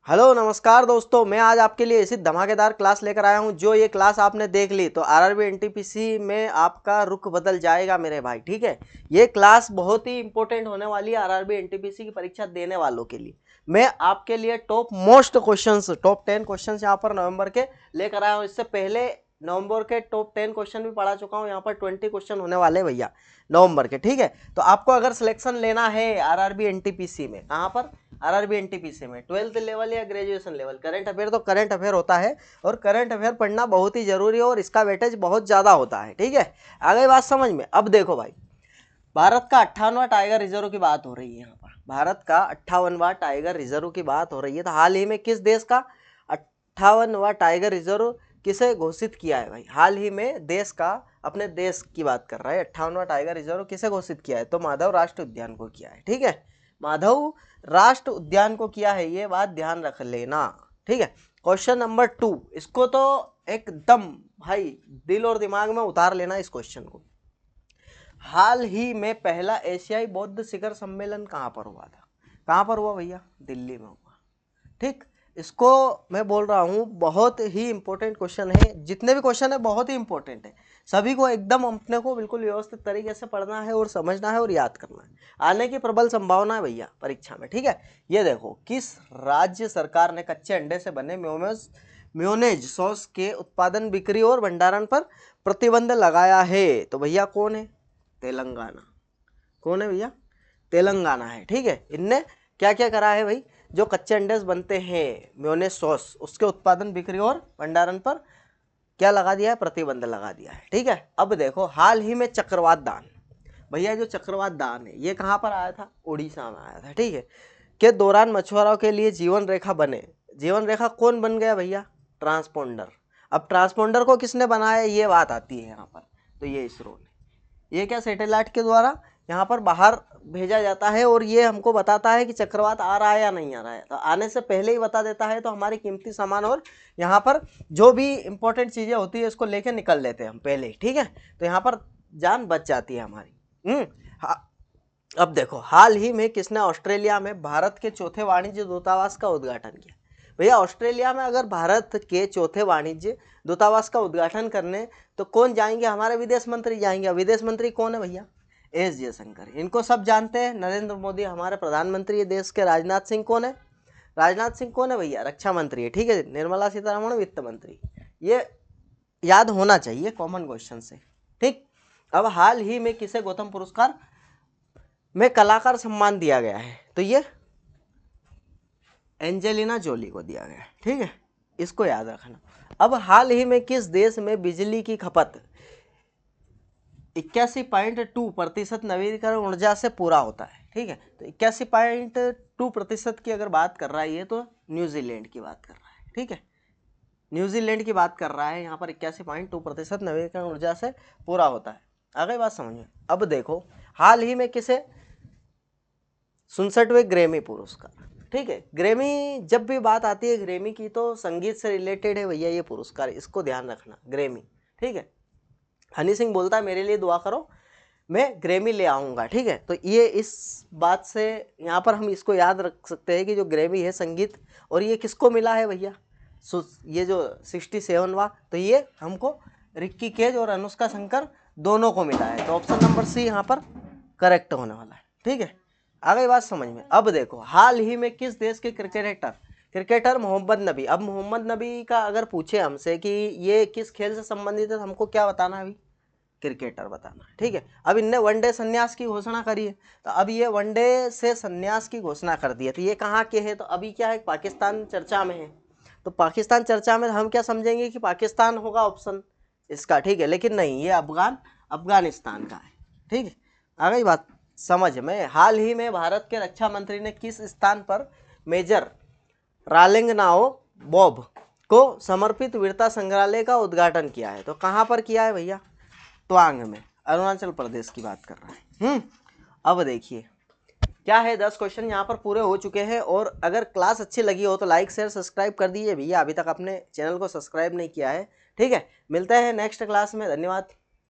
Hello नमस्कार दोस्तों, मैं आज आपके लिए ऐसी धमाकेदार क्लास लेकर आया हूं। जो ये क्लास आपने देख ली तो आरआरबी एनटीपीसी में आपका रुख बदल जाएगा मेरे भाई। ठीक है, ये क्लास बहुत ही इंपॉर्टेंट होने वाली है आरआरबी एनटीपीसी की परीक्षा देने वालों के लिए। मैं आपके लिए top most questions, top 10 questions यहाँ पर नवंबर के लेकर आया हूँ। इससे पहले नवंबर के टॉप 10 क्वेश्चन भी पढ़ा चुका हूँ। यहाँ पर 20 क्वेश्चन होने वाले भैया नवंबर के। ठीक है, तो आपको अगर सिलेक्शन लेना है आरआरबी एनटीपीसी में, कहाँ पर? आरआरबी एनटीपीसी में 12th लेवल या ग्रेजुएशन लेवल करंट अफेयर, तो करंट अफेयर होता है और करंट अफेयर पढ़ना बहुत ही जरूरी है और इसका वेटेज बहुत ज़्यादा होता है। ठीक है, आ गई बात समझ में। अब देखो भाई, भारत का 58वां टाइगर रिजर्व की बात हो रही है। यहाँ पर भारत का 58वां टाइगर रिजर्व की बात हो रही है। तो हाल ही में किस देश का 58वां टाइगर रिजर्व किसे घोषित किया है भाई? हाल ही में देश का, अपने देश की बात कर रहा है, 58वां टाइगर रिजर्व किसे घोषित किया है? तो माधव राष्ट्रीय उद्यान को किया है। ठीक है, माधव राष्ट्र उद्यान को किया है, ये बात ध्यान रख लेना। ठीक है, क्वेश्चन नंबर 2, इसको तो एकदम भाई दिल और दिमाग में उतार लेना इस क्वेश्चन को। हाल ही में पहला एशियाई बौद्ध शिखर सम्मेलन कहाँ पर हुआ था? कहाँ पर हुआ भैया? दिल्ली में हुआ। ठीक, इसको मैं बोल रहा हूँ बहुत ही इंपॉर्टेंट क्वेश्चन है। जितने भी क्वेश्चन है बहुत ही इंपॉर्टेंट है, सभी को एकदम अपने को बिल्कुल व्यवस्थित तरीके से पढ़ना है और समझना है और याद करना है। आने की प्रबल संभावना है भैया परीक्षा में। ठीक है, ये देखो, किस राज्य सरकार ने कच्चे अंडे से बने मेयोनेज सॉस के उत्पादन, बिक्री और भंडारण पर प्रतिबंध लगाया है? तो भैया कौन है? तेलंगाना। कौन है भैया? तेलंगाना है। ठीक है, इनने क्या क्या करा है भाई? जो कच्चे अंडे बनते हैं मेयोनेज सॉस, उसके उत्पादन, बिक्री और भंडारण पर क्या लगा दिया है? प्रतिबंध लगा दिया है। ठीक है, अब देखो, हाल ही में चक्रवात दान, भैया जो चक्रवात दान है ये कहाँ पर आया था? उड़ीसा में आया था। ठीक है, के दौरान मछुआरों के लिए जीवन रेखा बने। जीवन रेखा कौन बन गया भैया? ट्रांसपोंडर। अब ट्रांसपोंडर को किसने बनाया, ये बात आती है यहाँ पर। तो ये इसरो ने, ये क्या सैटेलाइट के द्वारा यहाँ पर बाहर भेजा जाता है और ये हमको बताता है कि चक्रवात आ रहा है या नहीं आ रहा है। तो आने से पहले ही बता देता है, तो हमारी कीमती सामान और यहाँ पर जो भी इंपॉर्टेंट चीज़ें होती है इसको लेके निकल लेते हैं हम पहले ही। ठीक है, तो यहाँ पर जान बच जाती है हमारी। अब देखो, हाल ही में किसने ऑस्ट्रेलिया में भारत के चौथे वाणिज्य दूतावास का उद्घाटन किया? भैया ऑस्ट्रेलिया में अगर भारत के चौथे वाणिज्य दूतावास का उद्घाटन करने तो कौन जाएंगे? हमारे विदेश मंत्री जाएंगे। विदेश मंत्री कौन है भैया? एस जयशंकर। इनको सब जानते हैं। नरेंद्र मोदी हमारे प्रधानमंत्री है देश के। राजनाथ सिंह कौन है? राजनाथ सिंह कौन है भैया? रक्षा मंत्री है। ठीक है, निर्मला सीतारमण वित्त मंत्री। ये याद होना चाहिए कॉमन क्वेश्चन से। ठीक, अब हाल ही में किसे गौतम पुरस्कार में कलाकार सम्मान दिया गया है? तो ये एंजेलिना जोली को दिया गया है। ठीक है, इसको याद रखना। अब हाल ही में किस देश में बिजली की खपत 81.2% नवीकरण ऊर्जा से पूरा होता है? ठीक है, तो 81.2% की अगर बात कर रहा है ये, तो न्यूजीलैंड की बात कर रहा है। ठीक है, न्यूजीलैंड की बात कर रहा है यहाँ पर। 81.2% नवीकरण ऊर्जा से पूरा होता है। आ गई बात समझ में। अब देखो, हाल ही में किसे 67वें ग्रैमी पुरस्कार। ठीक है, ग्रैमी जब भी बात आती है ग्रैमी की तो संगीत से रिलेटेड है भैया ये पुरस्कार, इसको ध्यान रखना, ग्रैमी। ठीक है, हनी सिंह बोलता है मेरे लिए दुआ करो, मैं ग्रैमी ले आऊँगा। ठीक है, तो ये इस बात से यहाँ पर हम इसको याद रख सकते हैं कि जो ग्रैमी है संगीत, और ये किसको मिला है भैया? ये जो 67वां, तो ये हमको रिक्की केज और अनुष्का शंकर दोनों को मिला है। तो ऑप्शन नंबर सी यहाँ पर करेक्ट होने वाला है। ठीक है, आ गई बात समझ में। अब देखो, हाल ही में किस देश के क्रिकेटर मोहम्मद नबी, अब मोहम्मद नबी का अगर पूछे हमसे कि ये किस खेल से संबंधित है, तो हमको क्या बताना है अभी? क्रिकेटर बताना है। ठीक है, अब इनने वनडे संन्यास की घोषणा करी है। तो अब ये वनडे से संन्यास की घोषणा कर दी है, तो ये कहाँ के है? तो अभी क्या है, पाकिस्तान चर्चा में है। तो पाकिस्तान चर्चा में हम क्या समझेंगे कि पाकिस्तान होगा ऑप्शन इसका। ठीक है, लेकिन नहीं, ये अफगानिस्तान का है। ठीक है, आ गई बात समझ में। हाल ही में भारत के रक्षा मंत्री ने किस स्थान पर मेजर रालेंगनाओ बॉब को समर्पित वीरता संग्रहालय का उद्घाटन किया है? तो कहाँ पर किया है भैया? तवांग में, अरुणाचल प्रदेश की बात कर रहा है। अब देखिए क्या है, 10 क्वेश्चन यहाँ पर पूरे हो चुके हैं। और अगर क्लास अच्छी लगी हो तो लाइक शेयर सब्सक्राइब कर दीजिए भैया, अभी तक अपने चैनल को सब्सक्राइब नहीं किया है। ठीक है, मिलते हैं नेक्स्ट क्लास में। धन्यवाद।